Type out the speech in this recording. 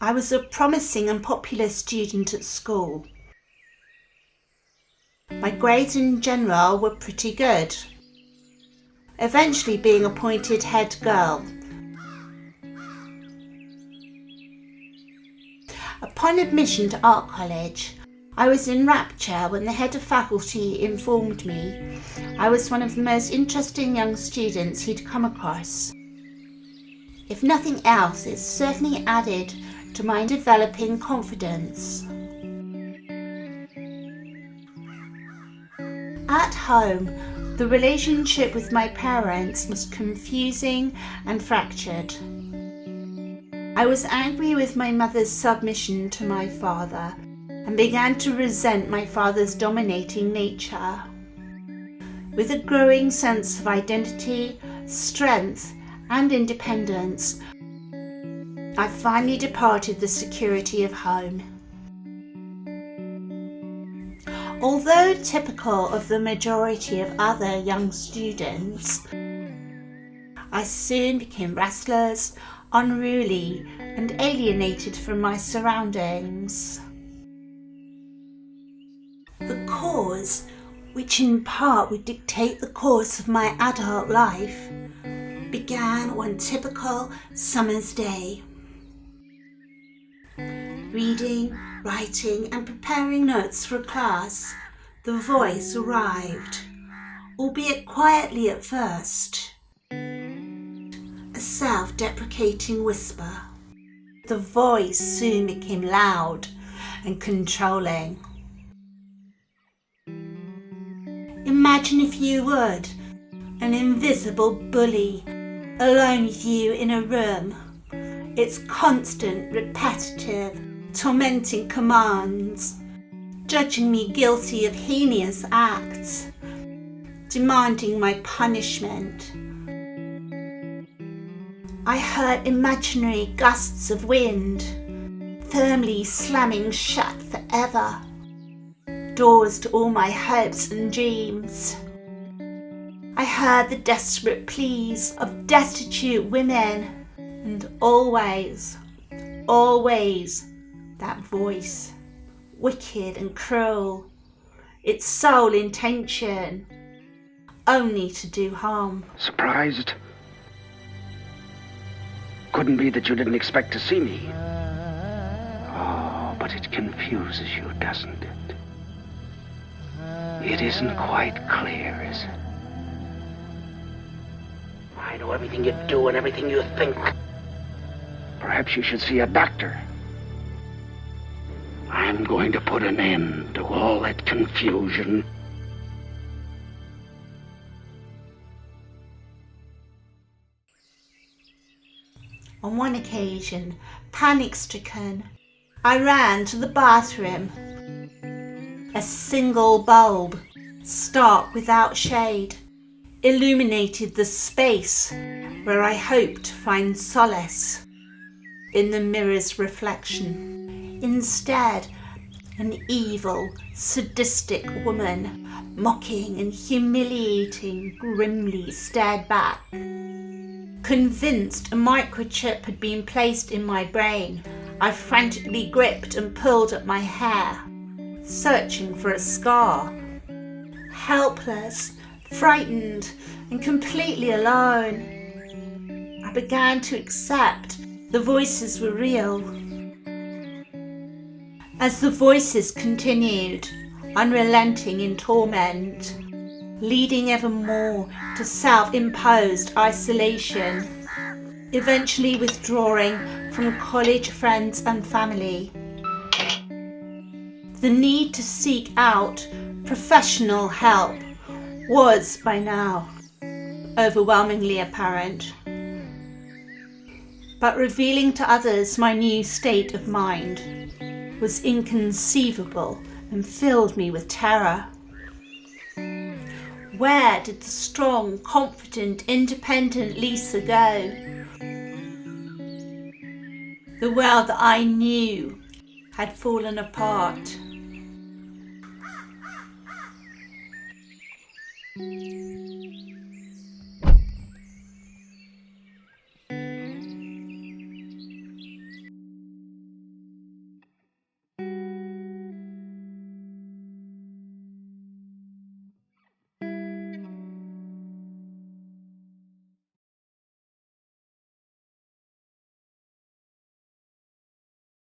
I was a promising and popular student at school. My grades in general were pretty good, eventually being appointed head girl. Upon admission to art college, I was in rapture when the head of faculty informed me I was one of the most interesting young students he'd come across. If nothing else, it certainly added to my developing confidence. At home, the relationship with my parents was confusing and fractured. I was angry with my mother's submission to my father and began to resent my father's dominating nature. With a growing sense of identity, strength, and independence, I finally departed the security of home. Although typical of the majority of other young students, I soon became restless, unruly, and alienated from my surroundings. The cause, which in part would dictate the course of my adult life, began one typical summer's day. Reading, writing, and preparing notes for a class, the voice arrived, albeit quietly at first. A self-deprecating whisper. The voice soon became loud and controlling. Imagine, if you would, an invisible bully alone with you in a room, its constant, repetitive, tormenting commands, judging me guilty of heinous acts, demanding my punishment. I heard imaginary gusts of wind, firmly slamming shut forever, doors to all my hopes and dreams. I heard the desperate pleas of destitute women, and always, that voice, wicked and cruel, its sole intention, only to do harm. Surprised? Couldn't be that you didn't expect to see me. Oh, but it confuses you, doesn't it? It isn't quite clear, is it? I know everything you do and everything you think. Perhaps you should see a doctor. I'm going to put an end to all that confusion. On one occasion, panic-stricken, I ran to the bathroom. A single bulb, stark without shade, illuminated the space where I hoped to find solace in the mirror's reflection. Instead, an evil, sadistic woman, mocking and humiliating, grimly stared back. Convinced a microchip had been placed in my brain, I frantically gripped and pulled at my hair, searching for a scar. Helpless, frightened, and completely alone, I began to accept the voices were real. As the voices continued, unrelenting in torment, leading ever more to self-imposed isolation, eventually withdrawing from college friends and family. The need to seek out professional help was, by now, overwhelmingly apparent. But revealing to others my new state of mind was inconceivable and filled me with terror. Where did the strong, confident, independent Lisa go? The world that I knew had fallen apart.